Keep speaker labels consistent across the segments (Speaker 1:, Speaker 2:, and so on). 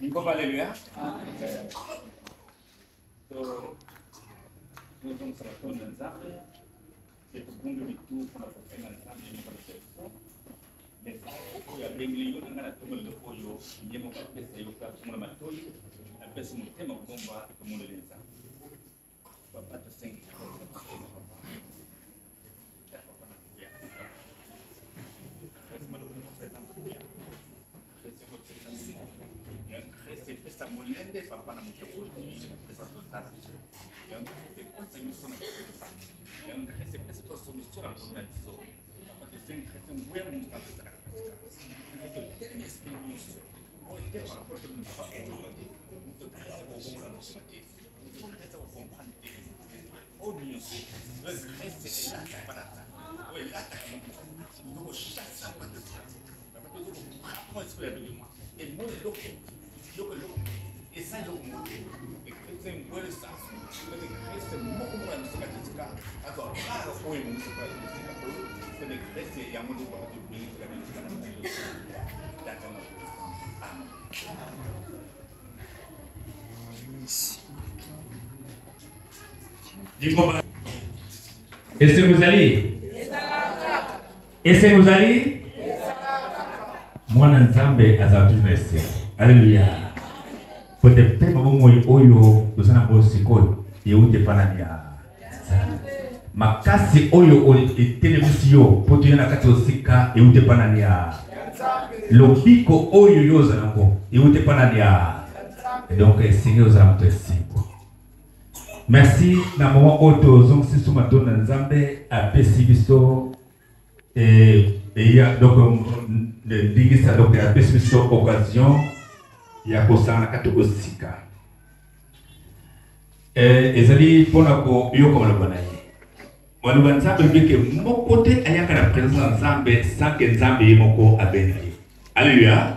Speaker 1: Alléluia. Nous sommes sur la zone d'un arbre, et pour qu'on le tout pour la prochaine ensemble, il n'y a pas de question. Mais il y a des millions de gens qui ont le pollo, il y a mon père qui est au cas où on m'a tout, la personne qui m'a combat, comme on le dit. Papa te sing. Essa mulher de papai na minha casa, essa totada, eu não sei se sou eu não sei se sou solução para o médico, porque tem que ter bom muito para estar eu tenho experiência, hoje tem uma coisa muito fácil, muito cresce o bom no seu dia, muito cresce o bom para ti, ou não sei, mas cresce lá para lá, ou lá não vou chatear para tu, mas tu não espera de mim, é muito louco. E sai do mundo, e tem coisas assim, mas cresce muito mais no seu dia. Agora, claro, foi muito para isso, porque cresce e a muito para o bem para mim para nós. Da calma. Amém. Est-ce que vous allez? Est-ce que vous allez? Moi, n'entendez pas à tout merci. Alléluia. Peut-être mabomo oyo dosana bosikolo yeute panania makasi oyo televisio potuyana kati osika yeute panania lobiko oyo yoza nango yeute panania donc Seigneur ozala moto esimbo. Merci na moment oto zonsi suma dona nzambe apesi biso et ya donc ndingisa donc apesi biso occasion ya kosana katoko sika ezali pona ko yo comme le banaye mwana banzambe bike moko te ayaka na présence nzambe sans que nzambe yemoko abenaye. Alléluia.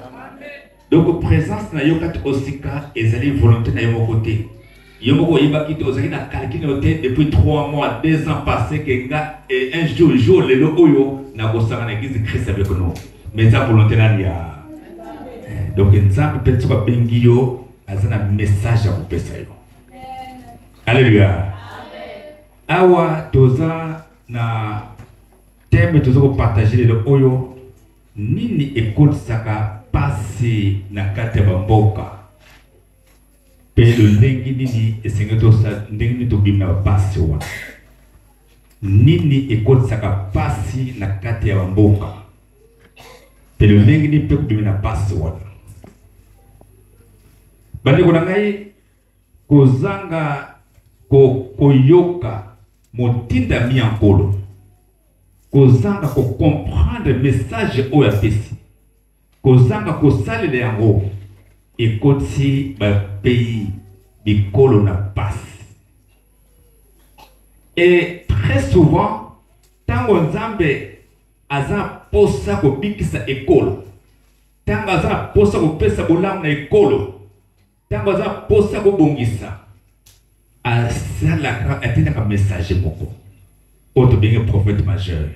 Speaker 1: Donc présence na yo katoko sika ezali volonté na yemoko te yemoko yebaki te ozali na calcul noté depuis 3 mois 2 ans passé que nga un jour lelo oyo na kosana na église Christ avec nous mais ça volonté na ya. Donc, nzambe peut-être pas bengio azana message à vous passer. Alléluia. Awa toza na thème toza ko partager le oyo nini école saka passer na kati ya mboka. Pe le lengi nini esenga to sa ndengi to bimna passer wa. Nini école saka passer na kati ya mboka. Pe le lengi ni pe bimna passer wa. Bandi kuna ngai kozanga koyoka motinda mi ankolo kozanga ko comprendre message oya pesi kozanga ko salele yango ekoti ba pays bikolo na passe. Et très souvent tango nzambe aza posa ko bikisa ekolo tango aza posa ko pesa bolamu na ekolo tango aza posa ko bongisa asala atenda ka message moko auto bien prophète majeur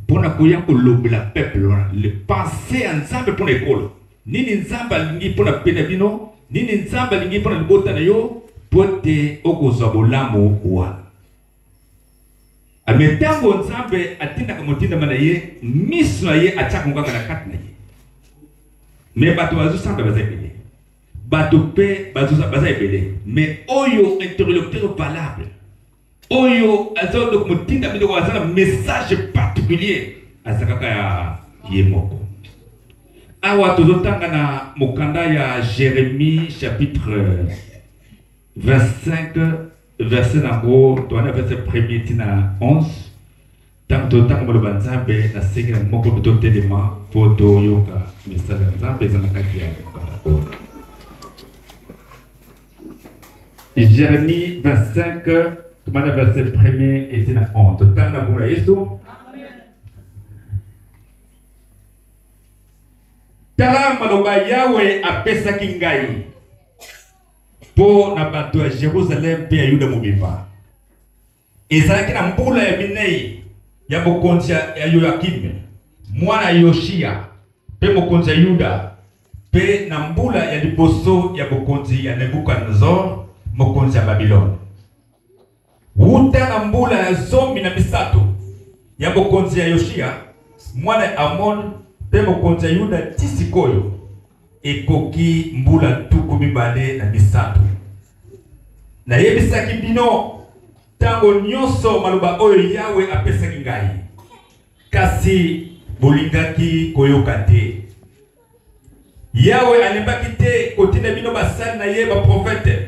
Speaker 1: pona koya ko lobela peuple le penser ensemble pour l'école nini nzamba lingi pona pena bino nini nzamba lingi pona libota na yo pote okozwa bolamu wa ametango nzambe atenda ka motinda mana ye miso na ye ataka nganga na kati na ye mais bato bazo samba bazakele Batopé, baza ebele, mais oyo interlocuteur valable. Oyo azo donc mutinda bido azana message particulier azakaka ya yemoko. Awa tozotanga na mokanda ya Jérémie chapitre 25 verset nango toana verset 1er tina 11. Tanto tango mo banzambe na sengi na moko totelema photo yoka message nzambe zana kati ya mokanda. Jérémie 25, verset 1er et 11. Tana buna Yesu. Tala maloba Yahweh apesa kingai. Po na bato ya Jérusalem pe ya Yuda mobimba. Ezalaki na mbula ya minei ya mokonzi ya Yoakim, mwana Yoshia, pe mokonzi ya Yuda. pe na mbula ya liboso ya bokonzi ya Nebukadnezar mokonzi ya Babylone. Wuta na mbula ya zomi na misato ya bokonzi ya Yoshia mwana ya Amon pe mokonzi ya Yuda tisikoyo ekoki mbula tuku mibale na misato. Na yebisaki bino tango nyonso maloba oyo Yawe apesaki ngai kasi bolingaki koyoka te. Yawe alembaki te kotinda bino basali na ye ba prophète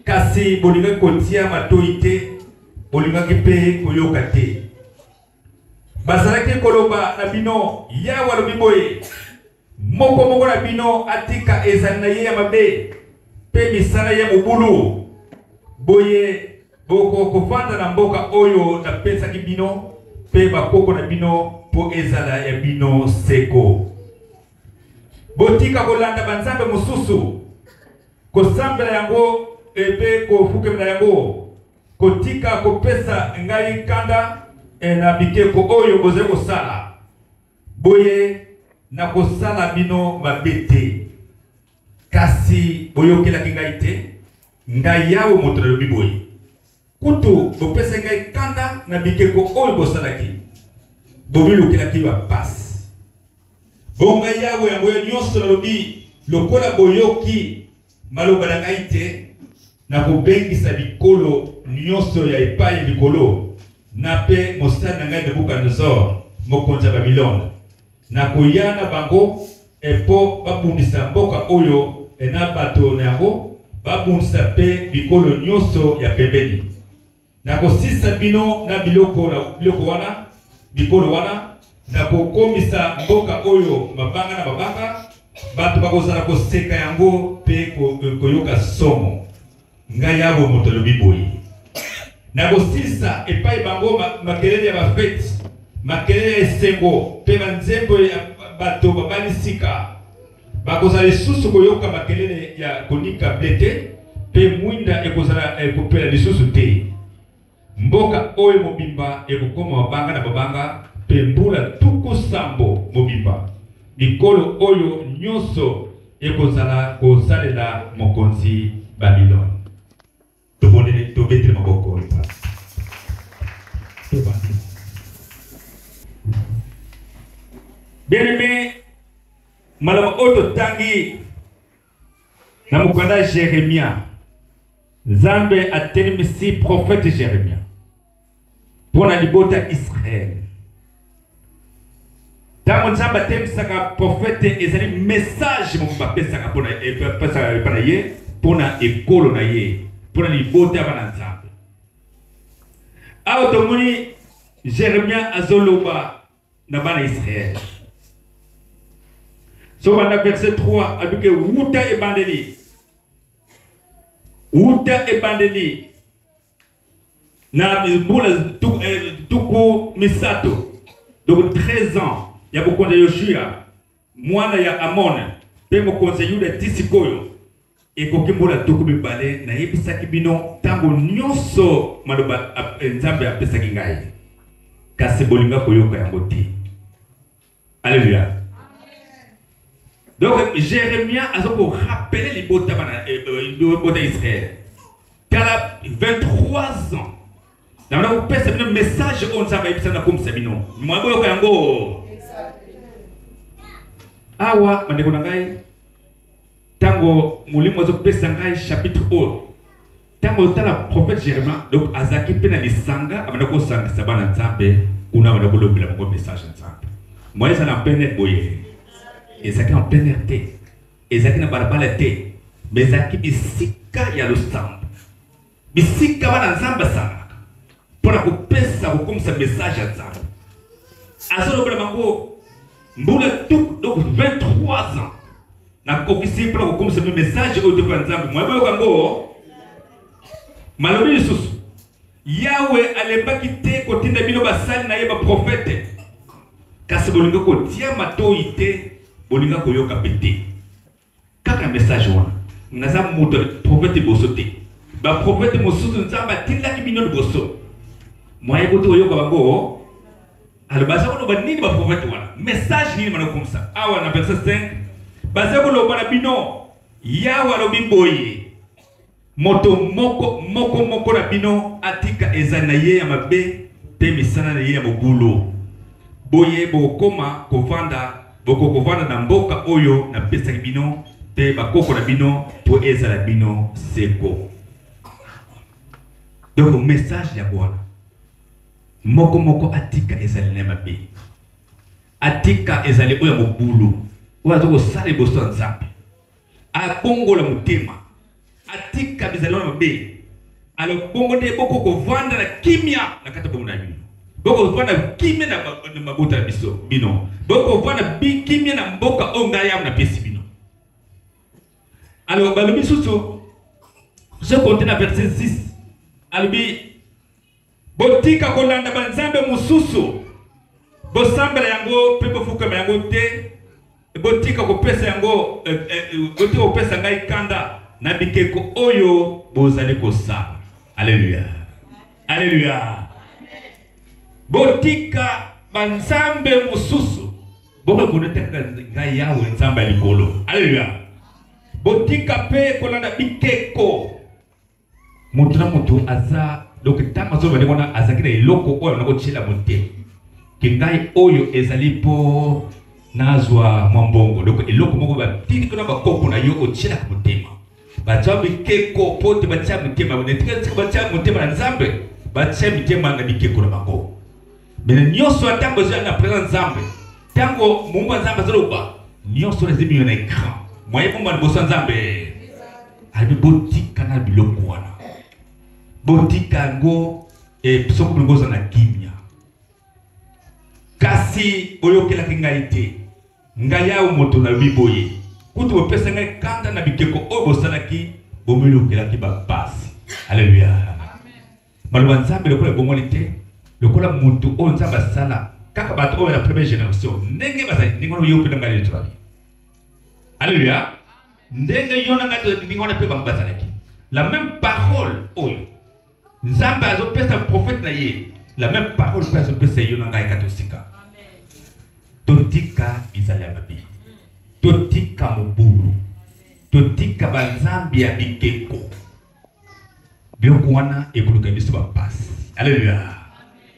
Speaker 1: kasi bolingaki kotia matoi te, bolingaki pe koyoka te. Bazalaki koloba na bino Yawe alobi boye moko moko na bino atika ezali na ye ya mabe pe misala ye mobulu boye boko kofanda na mboka oyo napesaki bino pe bakoko na bino po ezala ya bino seko. Botika kolanda banzambe mosusu kosambela yango epe kofukemela yango kotika kopesa ngai kanda na bikeko oyo boze kosala boye na kosala bino mabete kasi boyokelaki ngai te ngai Yawe moto alobi boye kutu bopesa ngai kanda na bikeko oyo bosalaki bobilukelaki bapasi. Bonga Yawe yango nyonso nalobi lokola boyoki maloba na ngai te na kobengisa bikolo nyonso ya epai likolo na pe mosala na ngai Nebukadnezar mokonzi ya Babylone na koyana bango epo babundisa mboka oyo na bato na yango babundisa pe bikolo nyonso ya pembeni na kosisa bino na biloko wana bikolo wana na kokomisa mboka oyo mabanga na mabanga bato bakozala koseka yango pe koyoka somo ngai Yawe moto alobi boye na kosisa epai bango makelele ya bafeti makelele ya esengo pe banzembo ya bato babalisika bakozala lisusu koyoka makelele ya konika blete pe mwinda ekozala ekopela lisusu te. Mboka oyo mobimba ekokoma mabanga na mabanga pe mbula tuku sambo mobimba mikolo oyo nyonso ekozala kosalela mokonzi Babylone. Tobonene tobetele maboko oyo bien-aimé malama oyo totangi na mokanda Jeremia Nzambe atelemisi prophète Jeremia pona libota Israël. Tango Nzambe atelemisaka prophète ezali message mo bapesaka pona pona ye pona ekolo na ye pona libota bana Nzambe. Awa tomoni Jeremia azoloba na bana Israël. So dans verset 3, avec Wuta et Bandeli. Wuta et Bandeli. Na boula tuku misato. Donc 13 ans, il y a beaucoup de Yoshua. Mwana ya Amon, pe mo conseiller de Tisikoyo. Et kokimbola tuku bibale na yebisaki bino tango nyonso maloba Nzambe apesaki ngai. Kasi bolinga koyoka yango te. Alléluia. Donc Jérémia a rappelé les botas d'Israël. Qu'à 23 ans, dans le message on s'appelle comme ça. Moi, awa mandeko nangai tango mulimo zo pesa ngai chapitre 1 tango tala prophète Jérémie donc azaki pena lisanga amana ko sanga sabana Nzambe kuna wana ko lobela mo message Nzambe moi ça na peine boye ezaki en plein air te ezaki na barabara te bezaki bisika ya lusamba bisika bana Nzambe sana pona ko pesa ko comme ça message ya Nzambe azolobela mango mbula tout donc 23 ans na kokisi pour comme ce message au devant Nzambe moi boyo kango malobi lisusu Yawe alembaki te kotinda bino basali na ye ba prophète kasi bolinga ko tia matoi te bolinga ko yoka pete kaka message wana naza moto prophète boso te ba prophète mosusu Nzambe atindaki bino boso moi boto yoka bango alors, bah, ça va nini ba prophète wana message nini mana comme ça awa na verset 5 Bazako lo bana bino yawa lo biboye. Moto moko na bino atika ezanaye ya mabe te misana na ye ya mobulo. Boye bokoma kovanda na mboka oyo na pesa bino te bakoko na bino po ezala bino seko. Donc message ya bwana. Moko atika ezali na mabe. Atika ezali oyo mobulo. Oyo azoko sale boso nzambe. Abongo la mutema. Atika bizali na mabe. Alors bongo de boko kovanda na kimia na kata bongo na bino. Boko kovanda kimia na mabota na biso bino. Boko kovanda kimia na mboka ongaya na pesi bino. Alors balobi susu je compte na verset 6. Albi botika kolanda banzambe mususu. Bosambela yango pepo fuka yango te. Botika kopesa yango botika kopesa ngai kanda na bikeko oyo bozali kosa. Alléluia. Alléluia. Botika banzambe mususu. Boka koneteka ngai yawe nzamba likolo. Alléluia. Botika pe kolanda bikeko. Mutu aza donc tama zo bale kona azakira iloko oyo na kochela monte. Kingai oyo ezali po nazwa mwambongo. Donc iloko moko ba tini kona bakoko na yo ochela ku mutema. Bacha bikeko pote bacha mutema bonetika bacha mutema na nzambe. Bacha mutema na bikeko na bako. Bene nyoso atango zo na presence nzambe. Tango mumba nzambe zoloba. Nyoso rezibi na écran. Moye mumba boso nzambe. Albi botika na biloko wana. Botika ngo soko ngoza na kimia. Kasi oyokela kingaite. Ngaya moto na biboye. Kutu bopesa ngai kanda na bikeko obo salaki bomilokela ki ba pasi. Alléluia. Amen. Malwa nzambe lokola bomolite, lokola mutu o nzamba sala. Kaka bato o la première génération. Ndenge bazali ningono yopela ngai letwa. Alléluia. Ndenge yona ngai ningono pe bambazalaki. La même parole oyo. Nzamba azopesa prophète na ye. La même parole que azopesa yona ngai katosika. Totika izali mabi. Totika mobulu. Totika banzambi ya bikeko. Bioko wana ekuluka biso ba passe. Alléluia.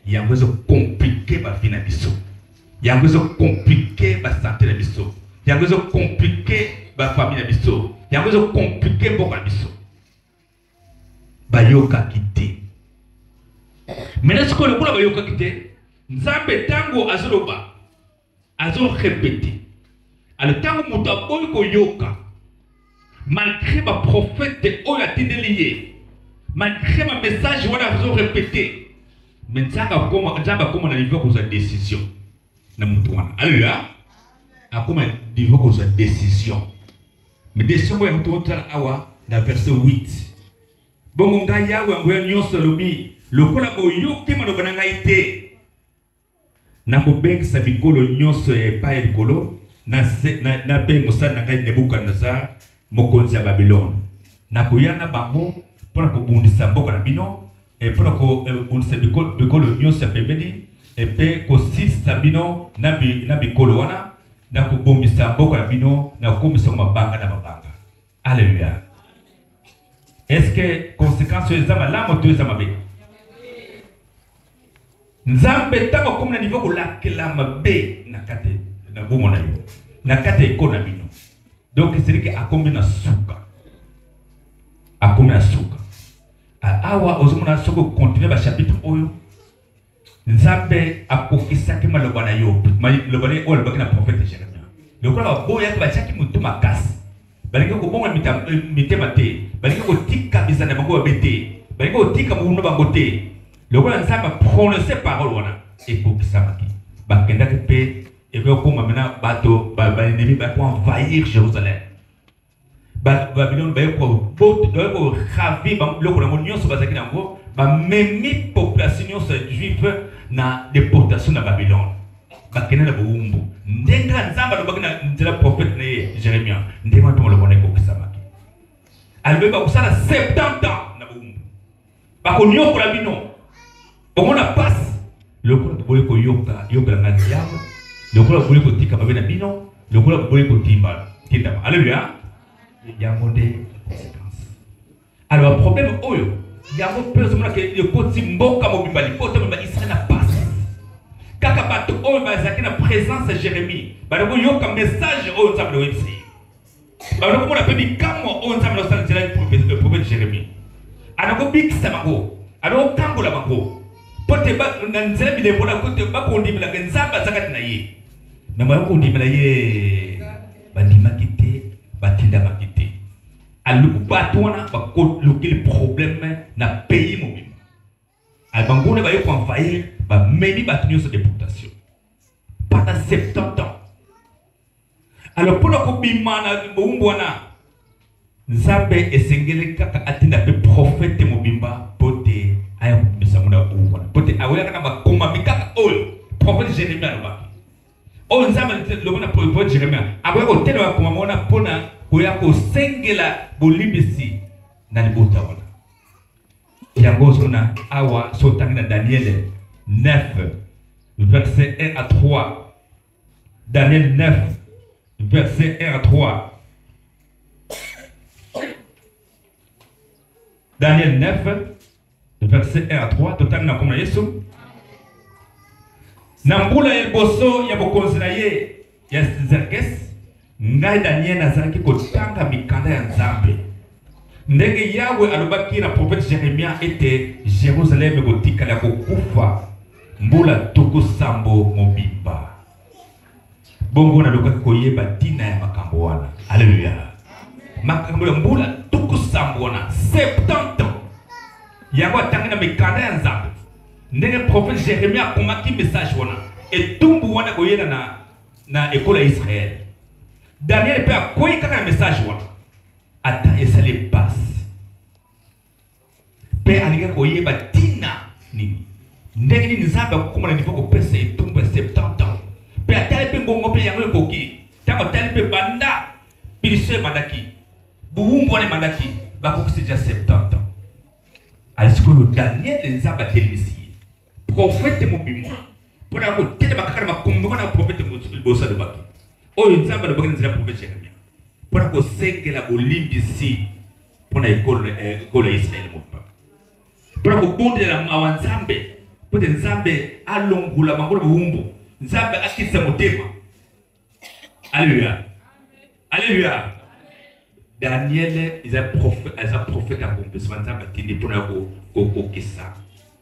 Speaker 1: Yango zo compliqué ba vie na biso. Yango zo compliqué ba santé na biso. Yango zo compliqué ba famille na biso. Yango zo compliqué mboka na biso. Bayoka kite. Maintenant ce qu'on le bayoka kite, nzambe tango azoloba. Azo répété. Alors tango muta boy ko yoka. Malgré ma prophète de oya tinelié. Malgré ma message wana azo répété. Mais nzamba comme na niveau ko sa décision. Na mutu wana. Alléluia. Akoma niveau ko sa décision. Mais décision ya mutu wana awa na verset 8. Bongo ngai yawe ngoya nyonso lobi lokola boyoki maloba na ngai te. Na kobengisa bikolo nyonso epai likolo na pe mosala na ngai Nebukadnezar mokonzi ya Babylone. Na koyana bango mpona kobundisa mboka na bino mpona kobundisa bikolo nyonso ya pembeni mpe kosisa bino na bikolo wana na kobombisa mboka na bino na kokomisa mabanga na mabanga. Alléluia. Est-ce que conséquence eza malamu to eza mabe? Nzambe tango comme na niveau ko lakela mabe na kate na bomo na yo. Na kate ko na bino. Donc c'est que akombe na suka. Akombe na suka. Awa ozomona soko continuer ba chapitre oyo. Nzambe akokisa ke maloba na yo. Maloba na oyo bakina prophète Jérémie. Lokola boya ka chaki mutu makasi. Balinga ko bonga mitema te. Balinga ko tika bizana bango bete. Balinga ko tika muno bango te. Lokola nzamba prononcer parole wana ekokisa maki. Bakenda ke pe ebe ko mamena bato ba ennemi ba ko envahir Jérusalem. Babylone ba ko ravi ba loko na nyonso bazaki nango ba memi population nyonso juive na déportation na Babylone. Bakena na buumbu. Ndenga nzamba lobaki na nzela prophète na Jérémie. Ndema to lobona ekokisa maki. Albeba kusala 70 ans na buumbu. Bako nyoko la bino. On a passe le coup de boule ko yoka na diable le coup de boule ko tika babena bino le coup de boule ko timba Alléluia. Il y a un des conséquences. Alors, le problème, il y a un peu que le côté mboka mobimba, le côté mobimba, Israël n'a pas. Kaka bato, il y a la présence de Jérémie. Il y a un message, il y a un message. Alors, on appelle dit comment on s'appelle le prophète Jérémie. Alors, big samako. Alors, tango la mako. Pote ba nanzela bile bona kote ba ko ndimela ngenzamba zakati na ye. Na mwa ko ndimela ye bandima kite batinda makite. Alu batona ba ko lokile problème na pays mobile. Al bangone ba yo ko envahir ba meni batunyo sur déportation. Pendant 70 ans. Alors pour le bimana mbwana Nzambe esengele kaka atinda pe prophète mobimba pote aya misamuna uwana pote awela kana bakoma mikaka prophète Jérémie alobaki Nzambe lobona prophète Jérémie awela ko tele bakoma mona pona koya ko sengela bolimbisi na libota wana yango sona awa sotangina Daniel 9 verset 1 à 3 Daniel 9 verset 1 à 3. Daniel 9, verset 1 à 3. Total na comme Yesu. Nambula el bosso ya bokonzi na ye ya Zerkes. Ngai Daniel nazalaki kotanga mikanda ya Nzambe. Ndenge Yahweh alobaki na prophète Jérémie ete Jérusalem kotikala kokufa mbula tuku sambo mobimba. Bongo na lokaki koyeba tina ya makambo wana. Alléluia. Makambo ya mbula tuku sambo wana 70 ans. Yango atangi na mikanda ya Nzambe. Ndenge prophète Jérémie akomaki message wana. Etumbu wana koyena na école ya Israël. Daniel pe akoyi kaka message wana. Ata esale passe. Pe alinga koyeba tina nini. Ndenge ni Nzambe akokoma na niveau ko pesa etumbu 70 ans. Pe atali pe ngongo pe yango koki. Tango atali pe banda biliswe mandaki. Buumbu wana mandaki bakokisi déjà 70 ans. Alors que Daniel Nzambe atelemisi. Prophète mobimba. Pona ko tete bakaka makombo na prophète bosa de baki. Oyo Nzambe lobaki nzela prophète Jérémie. Pona ko sengela bolimbisi pona école Israël mobimba. Pona ko bondela mawa Nzambe. Pote Nzambe alongula mangolo buumbu. Nzambe akisa motema. Alléluia. Alléluia. Daniel is a prophète accomplissement Nzambe tindi pona ko kisa.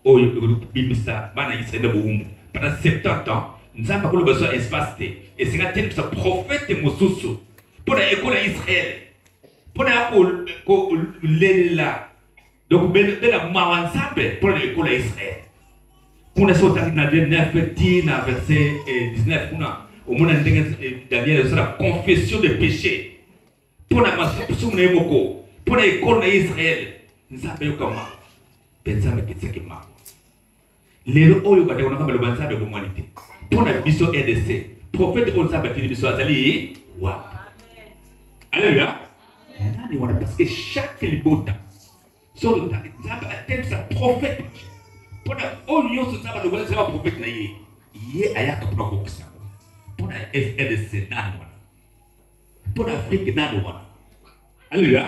Speaker 1: Oyo bimisa bana Israël buumbu. Pendant 70 ans, Nzambe ko besoin espace te. Et c'est quand ça prophète mosusu pour l'école Israël. Pour ko lela. Donc ben la mawa Nzambe pour l'école Israël. Pour les autres, dans le 9, verset 19, au moment où Daniel a la confession de péché. Pour la masturbation, pour l'école d'Israël, nous avons comment? Pensez que c'est qui m'a. Les lois, on a le banzab de l'humanité. Pour la mission RDC, prophète, on s'appelle la mission Azali. Alléluia. Parce que chaque libota, sur le Nzambe atteint sa prophète. Pour la union sociale de l'Ouest, c'est un prophète. Il y a un pour pour la FLC, pour l'Afrique, alléluia.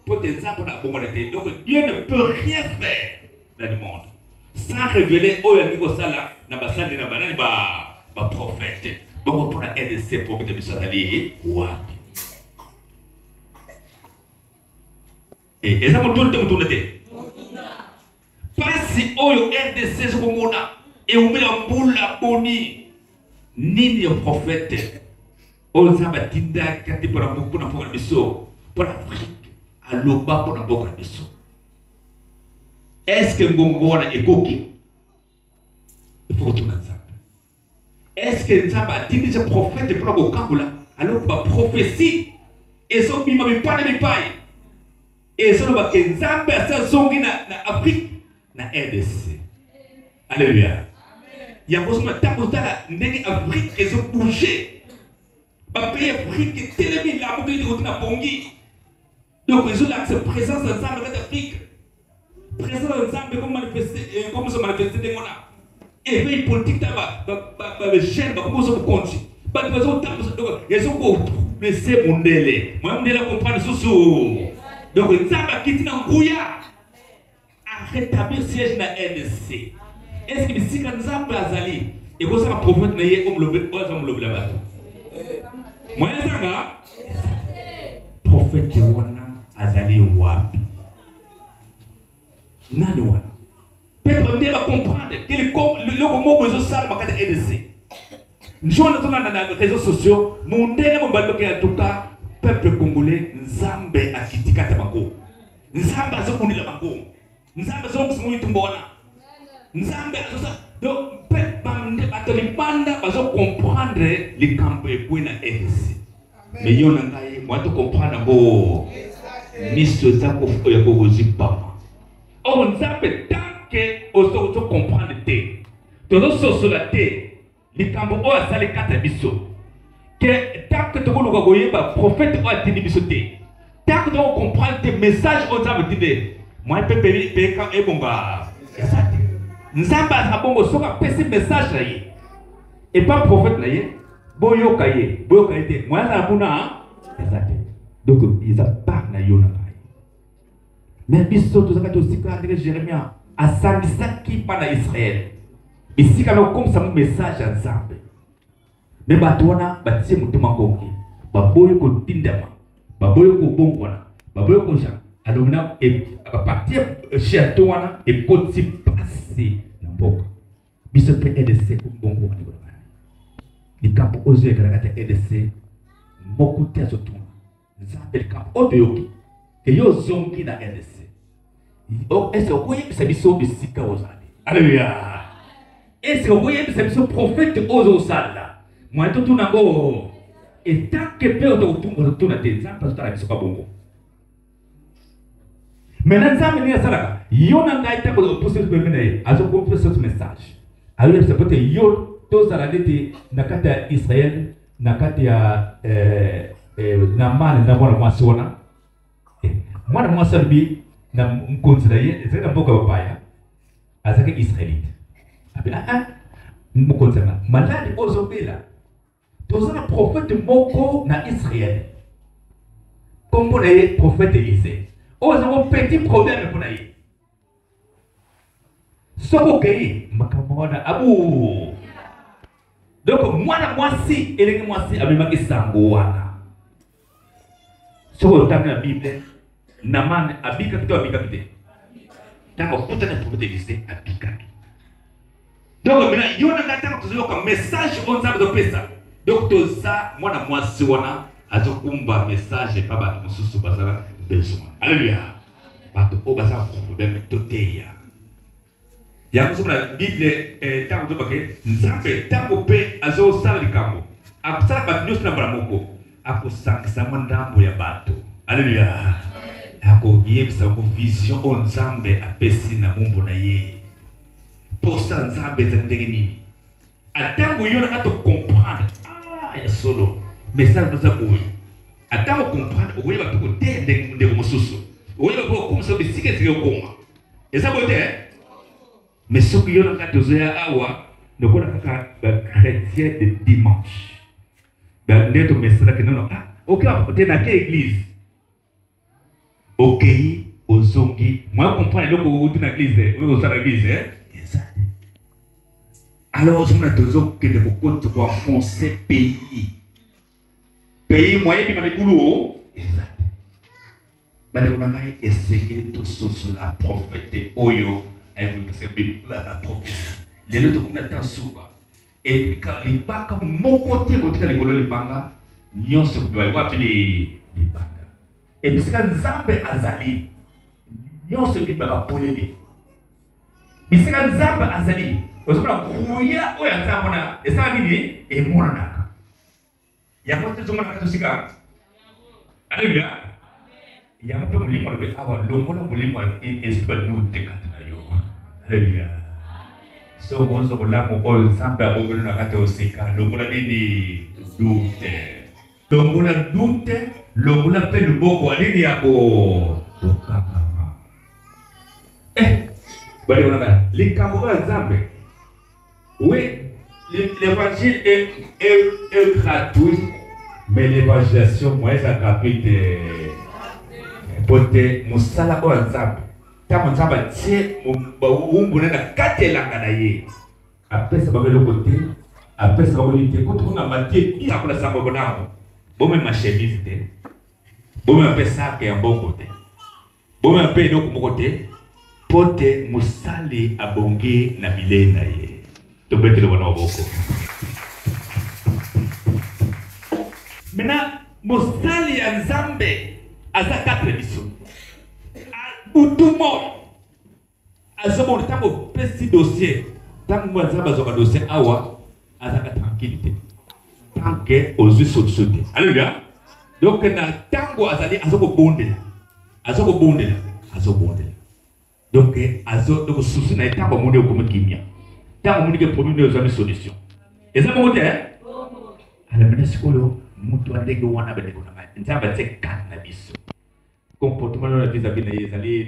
Speaker 1: Pour des gens, pour la communauté. Donc Dieu ne peut rien faire dans le monde sans révéler au niveau sala, n'a pas ça, n'a pas prophète. Bon, pour la RDC, prophète de Satali, et ça, tout le monde. Pasi oyo RDC sokomona et umela mbula boni nini yo prophète oyo Nzambe tinda kati pour na mboka biso pour l'Afrique aloba pour na mboka biso. Est-ce que ngongo wana ekoki il faut retourner Nzambe. Est-ce que Nzambe atindi ce prophète pour ko kangula alors ba prophétie et so bima bipane bipai et so ba Nzambe asa zongi na Afrique na RDC. Alléluia. Il y a besoin de temps ndenge Afrique et se bouger. Ba pays Afrique tellement la mobilité de na bongi. Donc ils ont la présence ensemble dans l'Afrique. Présence ensemble comme se manifester des mona. Et puis politique là ba jeune ba comme ça continue. Bato bazo yeso ko laisser mondele. Moi mondele comprendre sous. Donc nzamba kitina nguya a rétablir siège na NDC. Est-ce que bisika nzamba azali et ko ça prophète na ye comme le la bato. Moi nzanga prophète wana azali wapi. Nani wana. Peut-être on va comprendre que le comment besoin ça makata NDC. Nous sommes dans les réseaux sociaux, mon dernier en tout cas, peuple congolais, Nzambe a quitté Katabango. Nzambe a zokuni la bango. Nzambe a zokuni tumbona. Nzambe a ça. Donc, peuple banda va comprendre les camps et pour na RDC. Mais yon nangai, moi tu comprendre bo. Miso zako ya ko zipa. Oh Nzambe tant que oso comprendre te. Todo soso la te. Les camps o asali kata biso. Que tant que tu vas goyeba prophète o atini biso te. Tant que tu vas comprendre tes messages on va te dire. Moi peut payer quand et bonga. Nzamba sabongo soka pesi message là y. Et pas prophète là y. Boyo kaye te. Moi la muna exact. Donc ils a pas na yo na kai. Mais biso to zaka to sika de Jérémie a sangisaki pana Israël. Ici quand comme ça mon message à Nzambe. Mais batona batie mutuma kongi. Baboyo ko tindama. Baboyo ko bongwana. Baboyo ko ja. Alors maintenant et à partir chez toi et côté passé na mboka. Biso pe EDC ko bongo ni bana. Ni camp oser que la EDC moko te azotuna. Nzambe le camp odoyoki. Que yo zongi na EDC. Oh est-ce que vous avez biso bisika ozali. Alléluia. Et c'est au moyen de ce prophète aux salles. Moi, tout le monde. Et tant que peur de retourner à tes enfants, parce que tu n'as pas bon. Maintenant, ça me dit à ça. Yon a été pour ce que a compris ce message. Alors, c'est peut-être yon, tous à la dette, Nakata Israël, Nakata Naman, Naman, Masona. Moi, moi, ça lui, n'a considéré, c'est un peu comme Paya, à ce que Israélite. Malade ozobela tozana prophète moko na Israël comme on est prophète Élisée ozamo petit problème pour naïe soko kei makamona abu donc moi si elenge moi si abimaki sango wana soko tanga na Bible Naman abika kito abika kite tango kutana prophète Élisée abika. Donc maintenant, il y a un message on a de ça. Donc tout ça, moi na moi si on a un message pas battre mon sous bazar besoin. Alléluia. Battre au bazar problème totéia. Il y a une Bible tant de baké, nzambe tant opé azo sala kambo. Après bat news na bramoko. Ako sang samandambo ya bato. Alléluia. Ako yebisa ko vision on nzambe apesi na mumbo na ye. Pour ça, Nzambe est un ennemi. Attends, vous avez to comprendre. Ah, il y a solo. Mais ça, nous avons oui. Attends, vous comprendre. Vous avez to comprendre de vos sous. Vous avez to comprendre ce que c'est que vous et ça, vous avez. Mais ce que vous avez to faire, awa, nous avons un chrétien de dimanche. Ben, nous avons message que non, ah, ok, vous êtes dans quelle église? Ok, aux zongi. Moi, je comprends le que vous êtes dans l'église. Vous êtes dans l'église, hein? Alors, je me dis que vous comptez pour foncer pays. Pays moyen qui m'a dit boulot. Exact. Mais on a essayé de sur la prophète Oyo. Elle vous dit la prophète. Les autres qu'on attend souvent. Et puis quand les pas comme mon côté, côté les golo les banga, nous se doit appeler les banga. Et puis quand Nzambe azali, nous se dit pas polémique. Mais c'est quand Nzambe azali. Osoma kuya oya nzamona esanga nini emona naka yakote zoma nakatosika alléluia yakote mulimo le awa longola mulimo esprit nous tekatana yo alléluia so bonzo bolamo ko nzamba bongolo nakatosika longola nini dute longola dute longola pe luboko alini yako tokaka bali ona likambo ba nzambe. Oui, l'évangile est gratuit, mais l'évangélisation, moi, c'est gratuit. Pote, musala o nzambe. Ta nzamba tie umbu na kate langa na ye. Apesa ba le côté, apesa ba le côté. Quand on a maté, il a pour la samba bonamo. Bon même ma chemise té. Bon même apesa ke en bon côté. Bon même pe no ko côté. Pote musali abongi na bile na ye. To bete le bono boko. Maintenant, musali ya nzambe aza 4 émissions. Boutoumon. Azobon tango petit dossier. Tango mwanza bazoka dossier awa azaka tranquillité. Tant que aux yeux sauter. Alléluia. Donc na tango azali azoko bondela. Azoko bondela. Azoko bondela. Donc donc souci na tango monde ko kimia. Tango monde ke problème de jamais solution. Et ça mon hein? Alors maintenant sikolo mutu andenge wana bele ko na nzamba tse kan na biso. Comportement de la vis-à-vis de Yézali,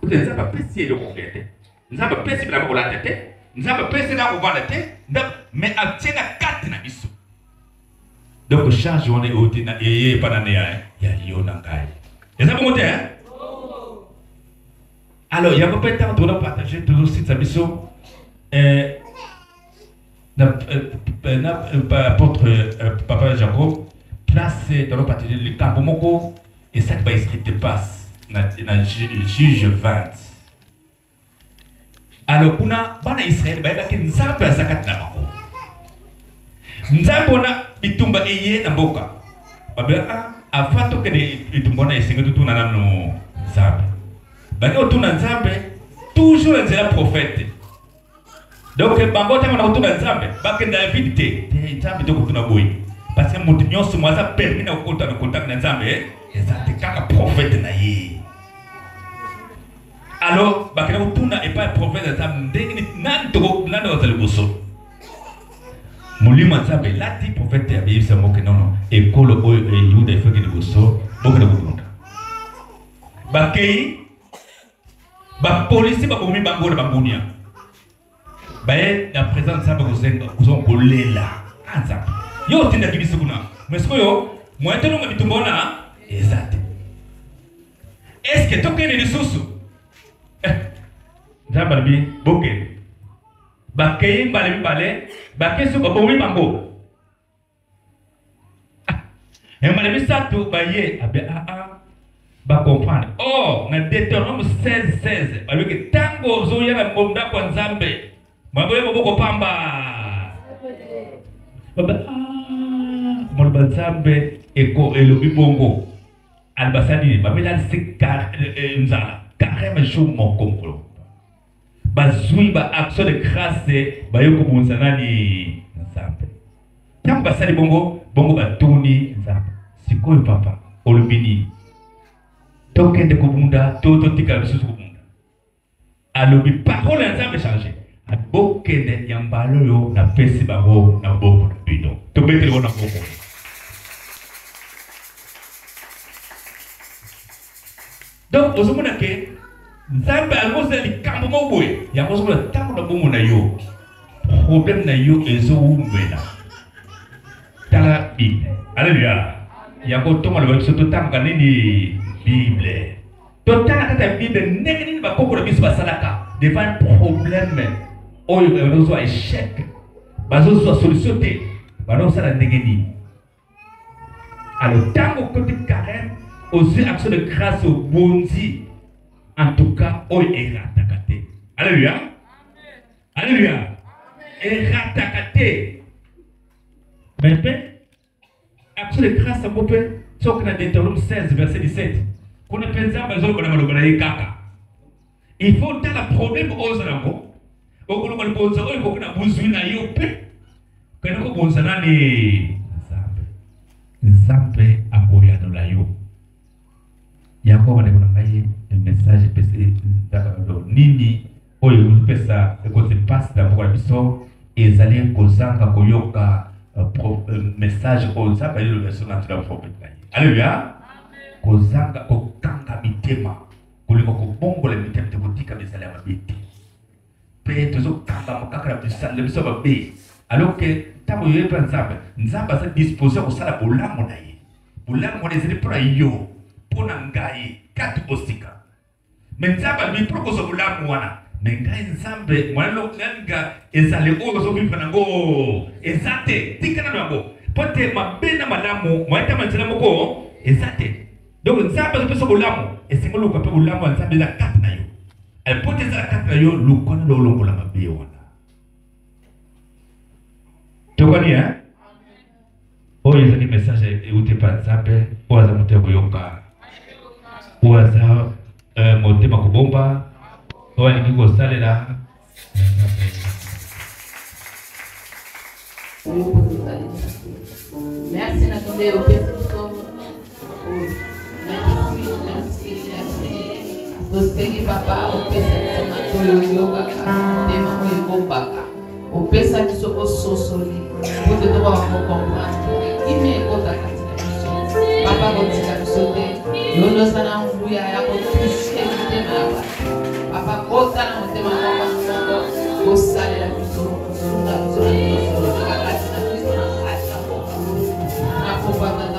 Speaker 1: vous n'avez pas pensé de conquêter. Nous n'avons pas pensé de la tête. Nous n'avons pas pensé de la tête. Mais à tiens la carte na biso. Donc charge on est au tina et pas na néa. Ya yo nangai. Et ça monte hein. Alors il y a pas temps de partager toujours cette mission. Apôtre Papa Jacob. Placé dans le parti de Kambomoko et ça va écrit de passe dans juge 20. Alors kuna bana Israël ba yaki nzambe azakat na mako. Nzambe na bitumba eye na mboka. Babela afato ke bitumba na esenga tutu na nano nzambe. Bani otuna nzambe toujours nzela prophète. Donc bango tama na otuna nzambe bakenda David te nzambe to kutuna boyi. Parce que mon Dieu se moi ça permis de contact dans Nzambe et ça te kaka prophète na ye. Alors bakena utuna et pas prophète Nzambe ndenge nanto nando za liboso. Mulima Nzambe la ti prophète ya bibisa moke non et kolo o yuda ifeke liboso bokena kutunda. Bakei ba police ba bomi bango na bangunia. Bae na présence Nzambe ko kolela Nzambe. Yo tinda kibisi kuna. Mwesko yo, mwete nunga bitumbona ezate. Est-ce que tokene ni susu? Nzamba bi boke. Bakei mbale bakesu babomi bango. Mbale bisatu baye abe ba comprendre. Oh, na Deutéronome 16:16, avec tango zoya na mbonda kwa Nzambe. Maboye boko pamba. Molba Nzambe eko elobi bongo albasadi bamela sikar nzala carrément jour mon conclo bazui ba action de grâce bayoko bunzana ni Nzambe tam basali bongo batuni Nzambe sikoyo papa olobini tokende kubunda toto tika bisusu kubunda alobi parole ya Nzambe changer abokende yambalo yo na pesi bango na boko na bino to betele bona boko. Donc ozomona ke Nzambe almoza likambo moboye ya kozomona tango na bomo na yo problème na yo ezo umela tala Bible. Alléluia. Ya ko toma le biso to tanga nini Bible to tala kata Bible ndenge nini bakoko na biso basalaka devant problème oyo bazo échec bazo solution te bazo sala ndenge nini. Alors tango côté carême aussi action de grâce au bondi en tout cas oyo eratakate. Alléluia. Alléluia. Eratakate. Mais action de grâce à Bopé, sauf que dans Deutéronome 16 verset 17 qu'on appelle ça besoin de malobana kaka. Il faut dans le problème aux alengo. Au coup on pose il faut que na besoin na yope. Quand on pose na ni Nzambe akoya dans la yo. Yakoba ne kunangai message pesi ndakado nini oyo pesa ko se passe dans pour la mission ezali kozanga koyoka message kozanga le verset dans la prophète. Alléluia. Kozanga kokanga mitema kuliko kubongola mitema tebutika misala ya mabiti. mabe tozokamba makaka na bisala biso mabe alors que ntango yoyeba nzambe aza disposé kosala bolamu na ye bolamu wana ezali mpona yo mpona ngai kati osika me nzambe alobi mpona kozwa bolamu wana me ngai nzambe mwana nanga ezali oyo ozobima nango eza te tikana na yango mpo te mabe na malamu mwaetama nzela moko eza te donc nzambe azopesa bolamu esengo luka mpe bolamu ya nzambe eza kati na yo mpo te ezala kati na yo lukwana na olongola mabe wana tokani oyo ezali message euti pa nzambe oyo aza moto ya koyoka oyo aza motema kobomba oyo alingi kosalela
Speaker 2: merci na tombe opesa Dostegi papa opesa biso yoga tema moyo bombaka opesa biso ososoli pote toba bakokomprendre ime ekota kati na biso papa kotika biso te yondosa na nguya ya kotushe motema ya bato papa kota na motema moko kosalela biso kosunga biso na biso kaka kati na biso na kati na kopa